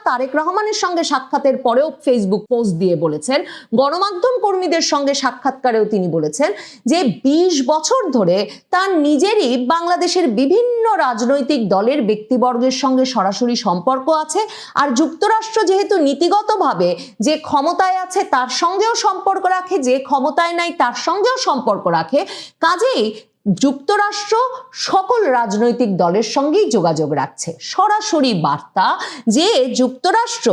তারেক রহমানের সঙ্গে সাক্ষাতের পরেও ফেসবুক পোস্ট দিয়ে বলেছেন, গণমাধ্যম কর্মীদের সঙ্গে সাক্ষাৎকারেও তিনি বলেছেন যে 20 বছর ধরে তার নিজেরই বাংলাদেশের বিভিন্ন রাজনৈতিক দলের ব্যক্তিবর্গের সঙ্গে সরাসরি সম্পর্ক আছে, আর যুক্তরাষ্ট্র যেহেতু নীতিগতভাবে যে ক্ষমতায় আছে তার সঙ্গেও সম্পর্ক রাখে, যে ক্ষমতায় নাই তার সঙ্গেও সম্পর্ক রাখে, কাজেই যুক্তরাষ্ট্র সকল রাজনৈতিক দলের সঙ্গেই যোগাযোগ রাখছে। সরাসরি বার্তা যে যুক্তরাষ্ট্র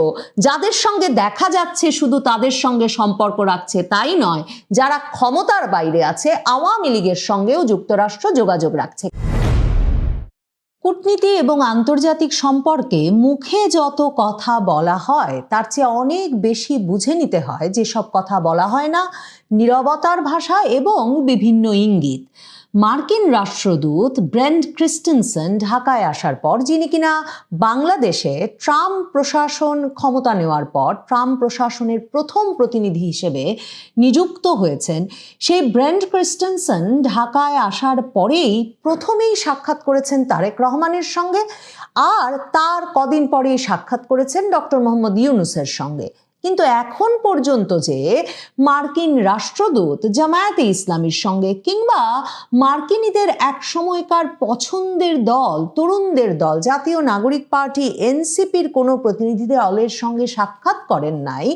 যাদের সঙ্গে দেখা যাচ্ছে শুধু তাদের সঙ্গে সম্পর্ক রাখছে তাই নয়, যারা ক্ষমতার বাইরে আছে আওয়ামী লীগের সঙ্গেও যুক্তরাষ্ট্র যোগাযোগ রাখছে। কূটনীতি এবং আন্তর্জাতিক সম্পর্কে মুখে যত কথা বলা হয় তার চেয়ে অনেক বেশি বুঝে নিতে হয় যেসব কথা বলা হয় না, নীরবতার ভাষা এবং বিভিন্ন ইঙ্গিত। মার্কিন রাষ্ট্রদূত ব্রেন্ট ক্রিস্টেনসেন ঢাকায় আসার পর, যিনি কিনা বাংলাদেশে ট্রাম্প প্রশাসন ক্ষমতা নেওয়ার পর ট্রাম্প প্রশাসনের প্রথম প্রতিনিধি হিসেবে নিযুক্ত হয়েছেন, সেই ব্রেন্ট ক্রিস্টেনসেন ঢাকায় আসার পরেই প্রথমেই সাক্ষাৎ করেছেন তারেক রহমানের সঙ্গে, আর তার কদিন পরেই সাক্ষাৎ করেছেন ডক্টর মোহাম্মদ ইউনূসের সঙ্গে। কিন্তু এখন পর্যন্ত যে মার্কিন রাষ্ট্রদূত জামায়াতে ইসলামীর সঙ্গে কিংবা মার্কিনীদের এক সময়কার পছন্দের দল, তরুণদের দল জাতীয় নাগরিক পার্টি এনসিপির কোনো প্রতিনিধি দলের সঙ্গে সাক্ষাৎ করেন নাই,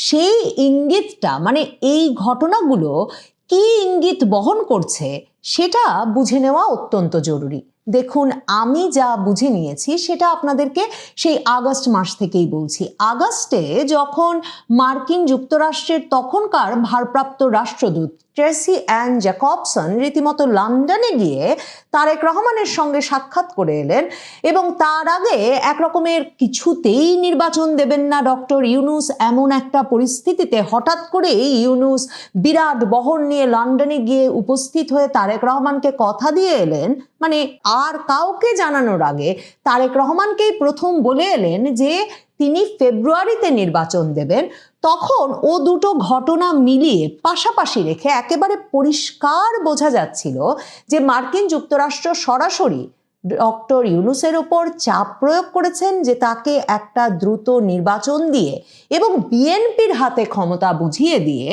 সেই ইঙ্গিতটা মানে এই ঘটনাগুলো কি ইঙ্গিত বহন করছে সেটা বুঝে নেওয়া অত্যন্ত জরুরি। দেখুন, আমি যা বুঝে নিয়েছি সেটা আপনাদেরকে সেই আগস্ট মাস থেকেই বলছি। আগস্টে যখন মার্কিন যুক্তরাষ্ট্রের তখনকার ভারপ্রাপ্ত রাষ্ট্রদূত ট্রেসি অ্যান জ্যাকবসন রীতিমতো লন্ডনে গিয়ে তারেক রহমানের সঙ্গে সাক্ষাৎ করে এলেন, এবং তার আগে একরকমের কিছুতেই নির্বাচন দেবেন না ডক্টর ইউনূস এমন একটা পরিস্থিতিতে হঠাৎ করে ইউনূস বিরাট বহর নিয়ে লন্ডনে গিয়ে উপস্থিত হয়ে তারেক রহমানকে কথা দিয়ে এলেন, মানে আর কাউকে জানানোর আগে তারেক রহমানকেই প্রথম বলে এলেন যে তিনি ফেব্রুয়ারিতে নির্বাচন দেবেন। তখন ও দুটো ঘটনা মিলিয়ে পাশাপাশি রেখে একেবারে পরিষ্কার বোঝা যাচ্ছিল যে মার্কিন যুক্তরাষ্ট্র সরাসরি ডক্টর ইউনূসের ওপর চাপ প্রয়োগ করেছেন যে তাকে একটা দ্রুত নির্বাচন দিয়ে এবং বিএনপির হাতে ক্ষমতা বুঝিয়ে দিয়ে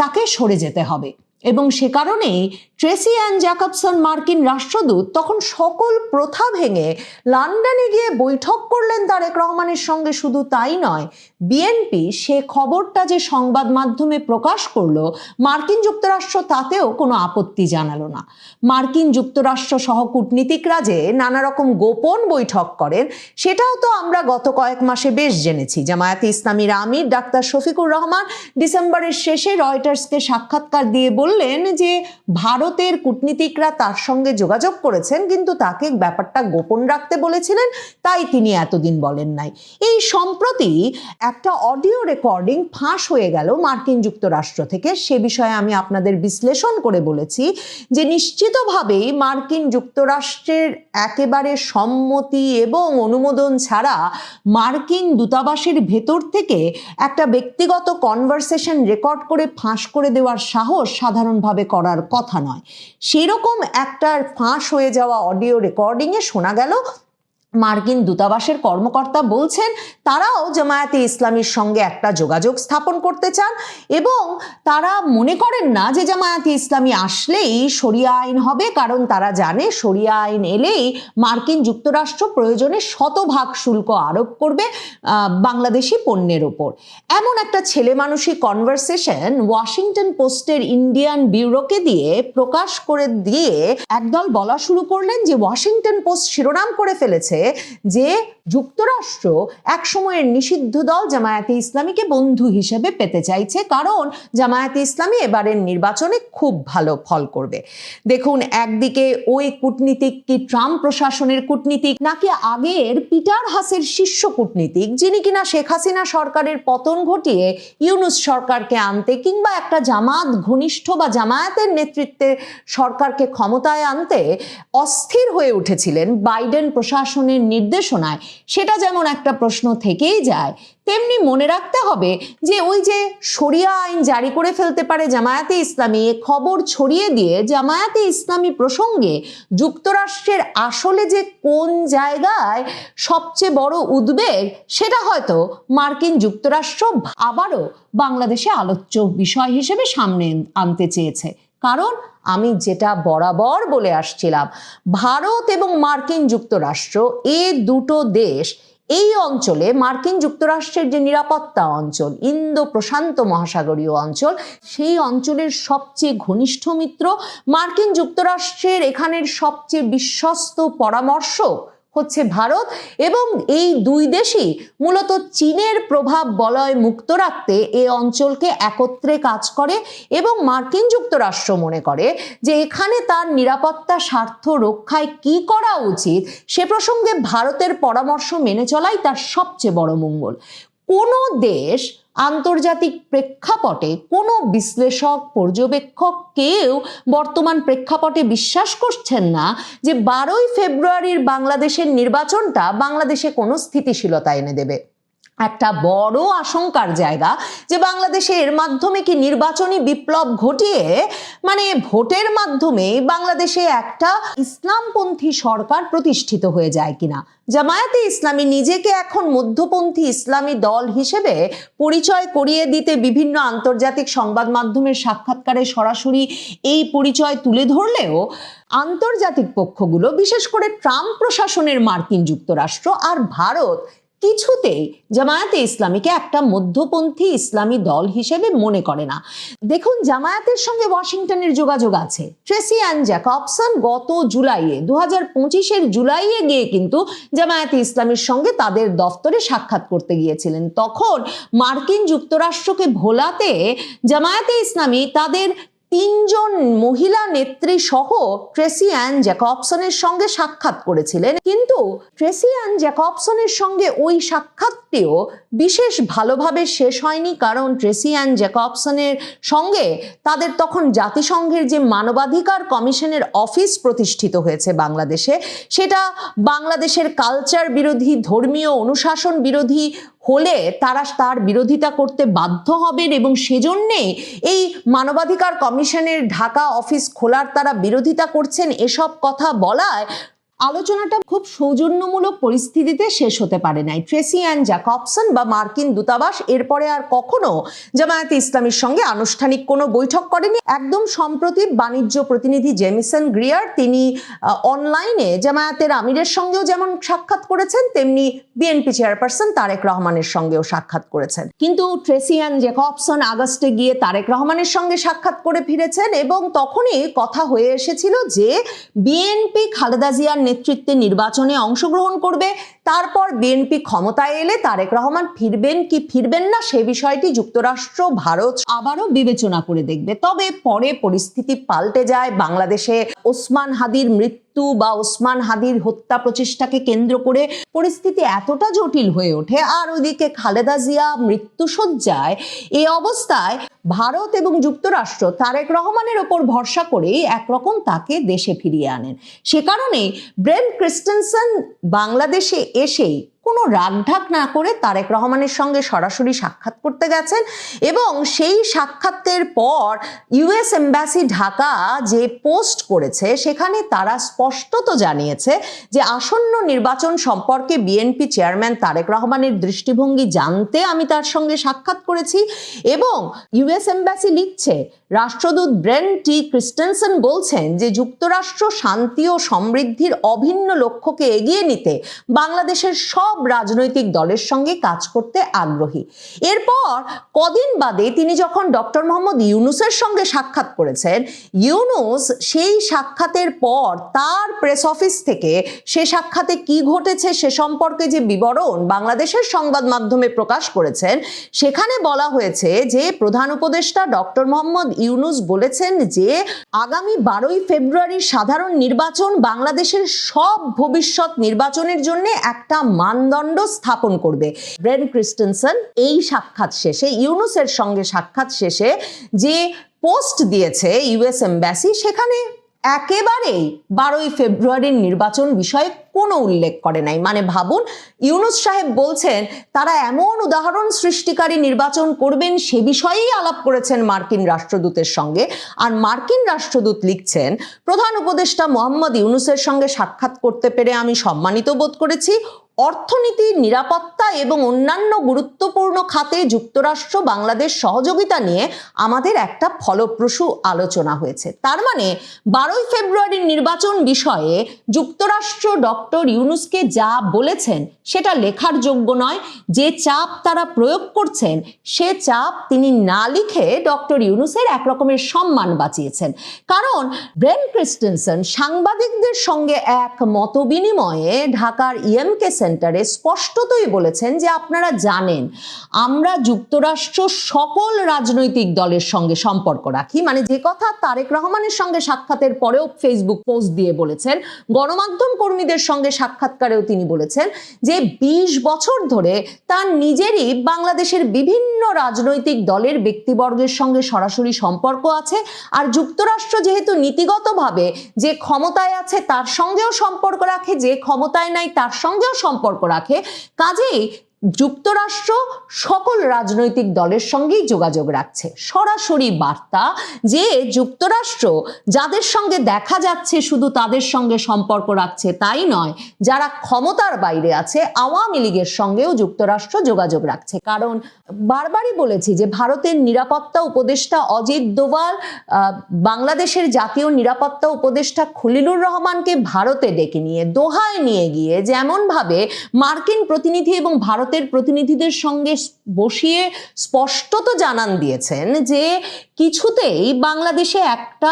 তাকে সরে যেতে হবে। এবং সে কারণেই ট্রেসি অ্যান জ্যাকবসন মার্কিন রাষ্ট্রদূত তখন সকল প্রথা ভেঙে লন্ডনে গিয়ে বৈঠক করলেন তারেক রহমানের সঙ্গে। শুধু তাই নয়, বিএনপি সে খবরটা যে সংবাদ মাধ্যমে প্রকাশ করলো, মার্কিন যুক্তরাষ্ট্র তাতেও কোনো আপত্তি জানালো না। মার্কিন যুক্তরাষ্ট্র সহ কূটনীতিকরা যে নানা রকম গোপন বৈঠক করেন সেটাও তো আমরা গত কয়েক মাসে বেশ জেনেছি। জামায়াতে ইসলামীর আমির ডাক্তার শফিকুর রহমান ডিসেম্বরের শেষে রয়টার্সকে সাক্ষাৎকার দিয়ে বললেন যে ভারতের কূটনীতিকরা তার সঙ্গে যোগাযোগ করেছেন কিন্তু তাকে ব্যাপারটা গোপন রাখতে বলেছিলেন, তাই তিনি এতদিন বলেন নাই। এই সম্প্রতি একটা অডিও রেকর্ডিং ফাঁস হয়ে গেল মার্কিন যুক্তরাষ্ট্র থেকে। সে বিষয়ে আমি আপনাদের বিশ্লেষণ করে বলেছি যে নিশ্চিতভাবেই মার্কিন যুক্তরাষ্ট্রের একেবারে সম্মতি এবং অনুমোদন ছাড়া মার্কিন দূতাবাসের ভেতর থেকে একটা ব্যক্তিগত কনভারসেশন রেকর্ড করে ফাঁস করে দেওয়ার সাহস সাধারণভাবে করার কথা নয়। সেরকম একটা ফাঁস হয়ে যাওয়া অডিও রেকর্ডিংয়ে শোনা গেল মার্কিন দূতাবাসের কর্মকর্তা বলছেন তারাও জামায়াতে ইসলামীর সঙ্গে একটা যোগাযোগ স্থাপন করতে চান এবং তারা মনে করেন না যে জামায়াতে ইসলামী আসলেই শরিয়া আইন হবে, কারণ তারা জানে শরিয়া আইন এলেই মার্কিন যুক্তরাষ্ট্র প্রয়োজনে শতভাগ শুল্ক আরোপ করবে বাংলাদেশি পণ্যের ওপর। এমন একটা ছেলে মানুষই কনভারসেশন ওয়াশিংটন পোস্টের ইন্ডিয়ান ব্যুরোকে দিয়ে প্রকাশ করে দিয়ে একদল বলা শুরু করলেন যে ওয়াশিংটন পোস্ট শিরোনাম করে ফেলেছে যে যুক্তরাষ্ট্র এক সময়ের নিষিদ্ধ দল জামায়াতে ইসলামীকে বন্ধু হিসেবে পেতে চাইছে, কারণ জামায়াতে ইসলামী এবারের নির্বাচনে খুব ভালো ফল করবে। দেখুন, একদিকে ওই কূটনীতিক কি ট্রাম্প প্রশাসনের কূটনীতিক নাকি আগের পিটার হাসের শীর্ষ কূটনীতিক, যিনি কিনা শেখ হাসিনা সরকারের পতন ঘটিয়ে ইউনূস সরকারকে আনতে কিংবা একটা জামাত ঘনিষ্ঠ বা জামায়াতের নেতৃত্বে সরকারকে ক্ষমতায় আনতে অস্থির হয়ে উঠেছিলেন বাইডেন প্রশাসনের নির্দেশনায়, সেটা যেমন একটা প্রশ্ন থেকেই যায়, তেমনি মনে রাখতে হবে যে ওই যে শরিয়া আইন জারি করে ফেলতে পারে জামায়াতে ইসলামী, এ খবর ছড়িয়ে দিয়ে জামায়াতে ইসলামী প্রসঙ্গে যুক্তরাষ্ট্রের আসলে যে কোন জায়গায় সবচেয়ে বড় উদ্বেগ, সেটা হয়তো মার্কিন যুক্তরাষ্ট্র আবারও বাংলাদেশে আলোচ্য বিষয় হিসেবে সামনে আনতে চেয়েছে। কারণ আমি যেটা বরাবর বলে আসছিলাম, ভারত এবং মার্কিন যুক্তরাষ্ট্র এ দুটো দেশ এই অঞ্চলে মার্কিন যুক্তরাষ্ট্রের যে নিরাপত্তা অঞ্চল, ইন্দো প্রশান্ত মহাসাগরীয় অঞ্চল, সেই অঞ্চলের সবচেয়ে ঘনিষ্ঠ মিত্র। মার্কিন যুক্তরাষ্ট্রের এখানের সবচেয়ে বিশ্বস্ত পরামর্শক হচ্ছে ভারত, এবং এই দুই দেশই মূলত চীনের প্রভাব বলয় মুক্ত রাখতে এই অঞ্চলকে একত্রে কাজ করে, এবং মার্কিন যুক্তরাষ্ট্র মনে করে যে এখানে তার নিরাপত্তা স্বার্থ রক্ষায় কি করা উচিত সে প্রসঙ্গে ভারতের পরামর্শ মেনে চলাই তার সবচেয়ে বড় মঙ্গল। কোনো দেশ আন্তর্জাতিক প্রেক্ষাপটে কোনো বিশ্লেষক পর্যবেক্ষক কেউ বর্তমান প্রেক্ষাপটে বিশ্বাস করছেন না যে 12ই ফেব্রুয়ারির বাংলাদেশের নির্বাচনটা বাংলাদেশে কোনো স্থিতিশীলতা এনে দেবে। একটা বড় আশঙ্কার জায়গা যে বাংলাদেশে এর মাধ্যমে কি নির্বাচনী বিপ্লব ঘটিয়ে মানে ভোটের মাধ্যমে বাংলাদেশে একটা ইসলামপন্থী সরকার প্রতিষ্ঠিত হয়ে যায় কিনা। জামায়াতে ইসলামী নিজেকে এখন মধ্যপন্থী ইসলামী দল হিসেবে পরিচয় করিয়ে দিতে বিভিন্ন আন্তর্জাতিক সংবাদ মাধ্যমের সাক্ষাৎকারে সরাসরি এই পরিচয় তুলে ধরলেও আন্তর্জাতিক পক্ষগুলো, বিশেষ করে ট্রাম্প প্রশাসনের মার্কিন যুক্তরাষ্ট্র আর ভারত, কিছুতেই জামায়াতে ইসলামীকে একটা মধ্যপন্থী ইসলামী দল হিসেবে মনে করে না। দেখুন, জামায়াতের সঙ্গে ওয়াশিংটনের যোগাযোগ আছে। ট্রেসি অ্যান জ্যাকবসন গত জুলাইয়ে 2025-এর জুলাইয়ে গিয়ে কিন্তু জামায়াতে ইসলামীর সঙ্গে তাদের দফতরে সাক্ষাৎ করতে গিয়েছিলেন। তখন মার্কিন যুক্তরাষ্ট্রকে ভোলাতে জামায়াতে ইসলামী তাদের 3 জন মহিলা নেত্রী সহ ট্রেসি অ্যান জ্যাকবসনের সঙ্গে সাক্ষাৎ করেছিলেন। কিন্তু ট্রেসি অ্যান জ্যাকবসনের সঙ্গে ওই সাক্ষাৎটিও বিশেষ ভালোভাবে শেষ হয়নি, কারণ ট্রেসি অ্যান জ্যাকবসনের সঙ্গে তাদের তখন জাতিসংঘের যে মানবাধিকার কমিশনের অফিস প্রতিষ্ঠিত হয়েছে বাংলাদেশে, সেটা বাংলাদেশের কালচার বিরোধী, ধর্মীয় অনুশাসন বিরোধী হলে তারা তার বিরোধিতা করতে বাধ্য হবেন, এবং সেজন্যে এই মানবাধিকার কমিশনের ঢাকা অফিস খোলার তারা বিরোধিতা করছেন। এসব কথা বলায় আলোচনাটা খুব সৌজন্যমূলক পরিস্থিতিতে শেষ হতে পারে নাই। ট্রেসি অ্যান জ্যাকবসন বা মার্কিন দূতাবাস এরপরে আর কখনো জামায়াতে ইসলামীর সঙ্গে আনুষ্ঠানিক কোনো বৈঠক করেনি। একদম সম্প্রতি বাণিজ্য প্রতিনিধি জেমিসন গ্রিয়ার, তিনি অনলাইনে জামায়াতের আমিরের সঙ্গেও যেমন সাক্ষাৎ করেছেন, তেমনি বিএনপি চেয়ারপারসন তারেক রহমানের সঙ্গেও সাক্ষাৎ করেছেন। কিন্তু ট্রেসি অ্যান জ্যাকবসন আগস্টে গিয়ে তারেক রহমানের সঙ্গে সাক্ষাৎ করে ফিরেছেন, এবং তখনই কথা হয়ে এসেছিল যে বিএনপি খালেদা জিয়ার নেতৃত্বে নির্বাচনে অংশগ্রহণ করবে। তারপর বিএনপি ক্ষমতায় এলে তারেক রহমান ফিরবেন কি ফিরবেন না সে বিষয়টি যুক্তরাষ্ট্র, ভারত আবারও বিবেচনা করে দেখবে। তবে পরে পরিস্থিতি পাল্টে যায়। বাংলাদেশে ওসমান হাদির মৃত্যু বা ওসমান হাদির হত্যা প্রচেষ্টাকে কেন্দ্র করে পরিস্থিতি এতটা জটিল হয়ে ওঠে, আর ওইদিকে খালেদা জিয়া মৃত্যুশয্যায়। এই অবস্থায় ভারত এবং যুক্তরাষ্ট্র তারেক রহমানের ওপর ভরসা করেই একরকম তাকে দেশে ফিরিয়ে আনেন। সে কারণে ব্রেন্ট ক্রিস্টেনসেন বাংলাদেশে এসেই কোনো রাগঢাক না করে তারেক রহমানের সঙ্গে সরাসরি সাক্ষাৎ করতে গেছেন, এবং সেই সাক্ষাতের পর ইউএস এম্বাসি ঢাকা যে পোস্ট করেছে সেখানে তারা স্পষ্টত জানিয়েছে যে আসন্ন নির্বাচন সম্পর্কে বিএনপি চেয়ারম্যান তারেক রহমানের দৃষ্টিভঙ্গি জানতে আমি তার সঙ্গে সাক্ষাৎ করেছি। এবং ইউএস এম্বাসি লিখছে, রাষ্ট্রদূত ব্রেন্ট টি ক্রিস্টেনসেন বলছেন যে যুক্তরাষ্ট্র শান্তি ও সমৃদ্ধির অভিন্ন লক্ষ্যকে এগিয়ে নিতে বাংলাদেশের সব রাজনৈতিক দলের সঙ্গে কাজ করতে আগ্রহী। এরপর কদিন বাদে তিনি যখন ডক্টর মোহাম্মদ ইউনূসের সঙ্গে সাক্ষাৎ করেছেন, ইউনূস সেই সাক্ষাতের পর তার প্রেস অফিস থেকে সে সাক্ষাতে কি ঘটেছে সে সম্পর্কে যে বিবরণ বাংলাদেশের সংবাদ মাধ্যমে প্রকাশ করেছেন, সেখানে বলা হয়েছে যে প্রধান উপদেষ্টা ডক্টর মোহাম্মদ ইউনূস বলেছেন যে আগামী 12ই ফেব্রুয়ারির সাধারণ নির্বাচন বাংলাদেশের সব ভবিষ্যৎ নির্বাচনের জন্য একটা মানদণ্ড স্থাপন করবে। ব্রেন্ট ক্রিস্টেনসেন এই সাক্ষাৎ শেষে, ইউনূসের সঙ্গে সাক্ষাৎ শেষে যে পোস্ট দিয়েছে ইউএস এম্বাসি, সেখানে একেবারেই 12ই ফেব্রুয়ারির নির্বাচন বিষয়ে কোনো উল্লেখ করে নাই। মানে ভাবুন, ইউনূস সাহেব বলছেন তারা এমন উদাহরণ সৃষ্টিকারী নির্বাচন করবেন সে বিষয়েই আলাপ করেছেন মার্কিন রাষ্ট্রদূতের সঙ্গে। আর মার্কিন রাষ্ট্রদূত লিখছেন, প্রধান উপদেষ্টা মোহাম্মদ ইউনূসের সঙ্গে সাক্ষাৎ করতে পেরে আমি সম্মানিত বোধ করেছি। অর্থনীতি, নিরাপত্তা এবং অন্যান্য গুরুত্বপূর্ণ খাতে যুক্তরাষ্ট্র বাংলাদেশ সহযোগিতা নিয়ে আমাদের একটা ফলপ্রসূ আলোচনা হয়েছে। তার মানে 12ই ফেব্রুয়ারির নির্বাচন বিষয়ে যুক্তরাষ্ট্র ডক্টর ইউনূসকে যা বলেছেন সেটা লেখার যোগ্য নয়। যে চাপ তারা প্রয়োগ করছেন সে চাপ তিনি না লিখে ডক্টর ইউনূসের একরকমের সম্মান বাঁচিয়েছেন। কারণ ব্রেন ক্রিস্টেনসন সাংবাদিকদের সঙ্গে এক মতবিনিময়ে ঢাকার ইএমকে সেন্টারে স্পষ্টতই বলেছেন যে আপনারা জানেন আমরা যুক্তরাষ্ট্র সকল রাজনৈতিক দলের সঙ্গে সম্পর্ক রাখি। মানে যে কথা তারেক রহমানের সঙ্গে সাক্ষাতের পরেও ফেসবুক পোস্ট দিয়ে বলেছেন, গণমাধ্যম কর্মীদের সঙ্গে সাক্ষাৎকারেও তিনি বলেছেন যে 20 বছর ধরে তার নিজেরই বাংলাদেশের বিভিন্ন রাজনৈতিক দলের ব্যক্তিবর্গের সঙ্গে সরাসরি সম্পর্ক আছে। আর যুক্তরাষ্ট্র যেহেতু নীতিগতভাবে যে ক্ষমতায় আছে তার সঙ্গেও সম্পর্ক রাখে, যে ক্ষমতায় নাই তার সঙ্গেও সম্পর্ক রাখে, কাজেই যুক্তরাষ্ট্র সকল রাজনৈতিক দলের সঙ্গেই যোগাযোগ রাখছে। সরাসরি বার্তা যে যুক্তরাষ্ট্র যাদের সঙ্গে দেখা যাচ্ছে শুধু তাদের সঙ্গে সম্পর্ক রাখছে তাই নয়, যারা ক্ষমতার বাইরে আছে আওয়ামী লীগের সঙ্গেও যুক্তরাষ্ট্র যোগাযোগ রাখছে। কারণ বারবারই বলেছি যে ভারতের নিরাপত্তা উপদেষ্টা অজিত দোভাল বাংলাদেশের জাতীয় নিরাপত্তা উপদেষ্টা খলিলুর রহমানকে ভারতে ডেকে নিয়ে দোহায় নিয়ে গিয়ে যেমনভাবে মার্কিন প্রতিনিধি এবং ভারতের প্রতিনিধিদের সঙ্গে বসিয়ে স্পষ্টত জানান দিয়েছেন যে কিছুতেই বাংলাদেশে একটা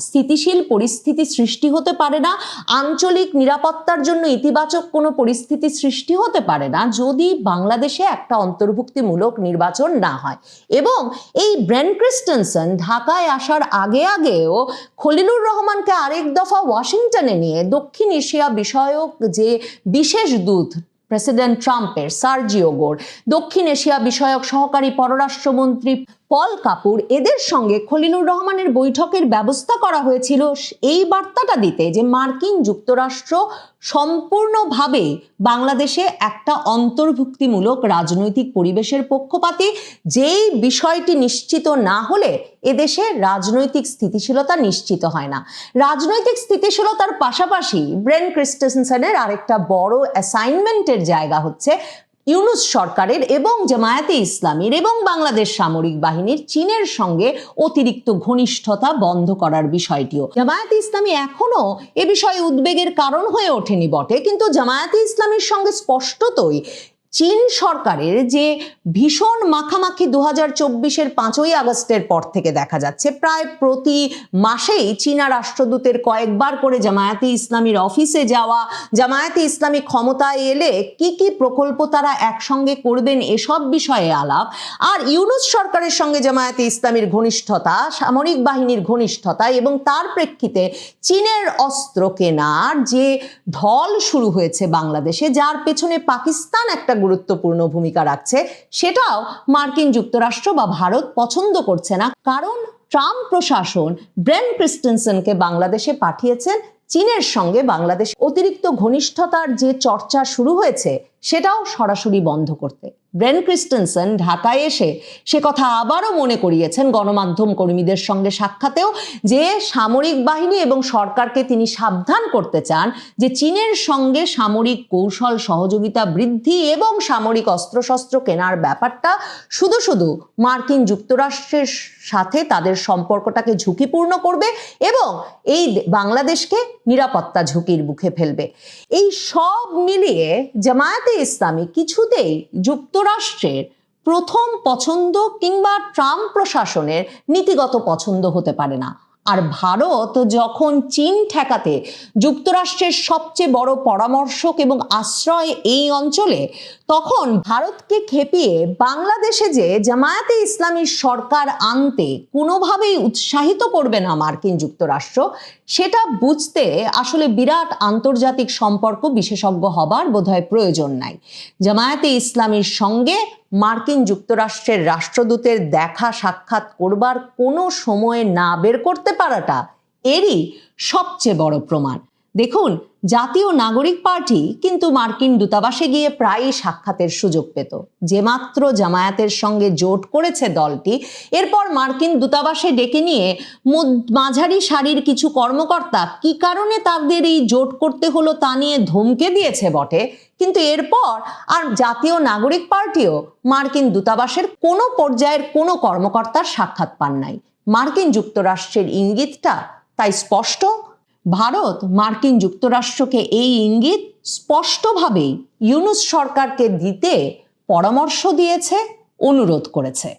স্থিতিশীল পরিস্থিতি সৃষ্টি হতে পারে না, আঞ্চলিক নিরাপত্তার জন্য ইতিবাচক কোনো পরিস্থিতি সৃষ্টি হতে পারে না যদি বাংলাদেশে একটা অন্তর্ভুক্তিমূলক নির্বাচন না হয়। এবং এই ব্রেন ক্রিস্টেনসন ঢাকায় আসার আগেও খলিলুর রহমানকে আরেক দফা ওয়াশিংটনে নিয়ে দক্ষিণ এশিয়া বিষয়ক যে বিশেষ দূত প্রেসিডেন্ট ট্রাম্পের সার্জিও গোর, দক্ষিণ এশিয়া বিষয়ক সহকারী পররাষ্ট্রমন্ত্রী পল কাপুর, এদের সঙ্গে খলিলুর রহমানের বৈঠকের ব্যবস্থা করা হয়েছিল এই বার্তাটা দিতে যে মার্কিন যুক্তরাষ্ট্র সম্পূর্ণভাবে বাংলাদেশে একটা অন্তর্ভুক্তিমূলক রাজনৈতিক পরিবেশের পক্ষপাতী। যেই বিষয়টি নিশ্চিত না হলে এদেশে রাজনৈতিক স্থিতিশীলতা নিশ্চিত হয় না। রাজনৈতিক স্থিতিশীলতার পাশাপাশি ব্রেন ক্রিস্টেনসনের আরেকটা বড় অ্যাসাইনমেন্টের জায়গা হচ্ছে ইউনূস সরকারের এবং জামায়াতে ইসলামীর এবং বাংলাদেশ সামরিক বাহিনীর চীনের সঙ্গে অতিরিক্ত ঘনিষ্ঠতা বন্ধ করার বিষয়টিও। জামায়াতে ইসলামী এখনো এ বিষয়ে উদ্বেগের কারণ হয়ে ওঠেনি বটে, কিন্তু জামায়াতে ইসলামীর সঙ্গে স্পষ্টতই চীন সরকারের যে ভীষণ মাখামাখি 2024-এর 5ই আগস্টের পর থেকে দেখা যাচ্ছে, প্রায় প্রতি মাসেই চীনা রাষ্ট্রদূতের কয়েকবার করে জামায়াতে ইসলামীর অফিসে যাওয়া, জামায়াতে ইসলামী ক্ষমতায় এলে কি কি প্রকল্প তারা একসঙ্গে করবেন এসব বিষয়ে আলাপ। আর ইউনূস সরকারের সঙ্গে জামায়াতে ইসলামীর ঘনিষ্ঠতা, সামরিক বাহিনীর ঘনিষ্ঠতা এবং তার প্রেক্ষিতে চীনের অস্ত্র কেনার যে ঢল শুরু হয়েছে বাংলাদেশে, যার পেছনে পাকিস্তান একটা গুরুত্বপূর্ণ ভূমিকা রাখছে, সেটাও মার্কিন যুক্তরাষ্ট্র বা ভারত পছন্দ করছে না। কারণ ট্রাম্প প্রশাসন ব্রেন ক্রিস্টেনসনকে বাংলাদেশে পাঠিয়েছেন চীনের সঙ্গে বাংলাদেশ অতিরিক্ত ঘনিষ্ঠতার যে চর্চা শুরু হয়েছে সেটাও সরাসরি বন্ধ করতে। ব্রেন ক্রিস্টেনসন ঢাকায় এসে সে কথা আবারও মনে করিয়েছেন গণমাধ্যম কর্মীদের সঙ্গে সাক্ষাতেও, যে সামরিক বাহিনী এবং সরকারকে তিনি সাবধান করতে চান যে চীনের সঙ্গে সামরিক কৌশল সহযোগিতা বৃদ্ধি এবং সামরিক অস্ত্রশস্ত্র কেনার ব্যাপারটা শুধু শুধু মার্কিন যুক্তরাষ্ট্রের সাথে তাদের সম্পর্কটাকে ঝুঁকিপূর্ণ করবে এবং এই বাংলাদেশকে নিরাপত্তা ঝুঁকির মুখে ফেলবে। এই সব মিলিয়ে জামায়াতে ইসলামী কিছুতেই যুক্তরাষ্ট্রের প্রথম পছন্দ কিংবা ট্রাম্প প্রশাসনের নীতিগত পছন্দ হতে পারে না। আর ভারত যখন চীন ঠেকাতে যুক্তরাষ্ট্রের সবচেয়ে বড় পরামর্শক এবং আশ্রয় এই অঞ্চলে, তখন ভারতকে খেপিয়ে বাংলাদেশে যে জামায়াতে ইসলামীর সরকার আনতে কোনোভাবেই উৎসাহিত করবে না মার্কিন যুক্তরাষ্ট্র, সেটা বুঝতে আসলে বিরাট আন্তর্জাতিক সম্পর্ক বিশেষজ্ঞ হবার বোধহয় প্রয়োজন নাই। জামায়াতে ইসলামীর সঙ্গে মার্কিন যুক্তরাষ্ট্রের রাষ্ট্রদূতের দেখা সাক্ষাৎ করবার কোনো সময় না বের করতে পারাটা এরই সবচেয়ে বড় প্রমাণ। দেখুন, জাতীয় নাগরিক পার্টি কিন্তু মার্কিন দূতাবাসে গিয়ে প্রায়ই সাক্ষাতের সুযোগ পেত। যে মাত্র জামায়াতের সঙ্গে জোট করেছে দলটি, এরপর মার্কিন দূতাবাসে ডেকে নিয়ে মাঝারি সারির কিছু কর্মকর্তা কি কারণে তাদের এই জোট করতে হলো তা নিয়ে ধমকে দিয়েছে বটে, কিন্তু এরপর আর জাতীয় নাগরিক পার্টিও মার্কিন দূতাবাসের কোনো পর্যায়ের কোনো কর্মকর্তার সাক্ষাৎ পান নাই। মার্কিন যুক্তরাষ্ট্রের ইঙ্গিতটা তাই স্পষ্ট। ভারত মার্কিন যুক্তরাষ্ট্রকে এই ইঙ্গিত স্পষ্টভাবেই ইউনূস সরকারকে দিতে পরামর্শ দিয়েছে, অনুরোধ করেছে।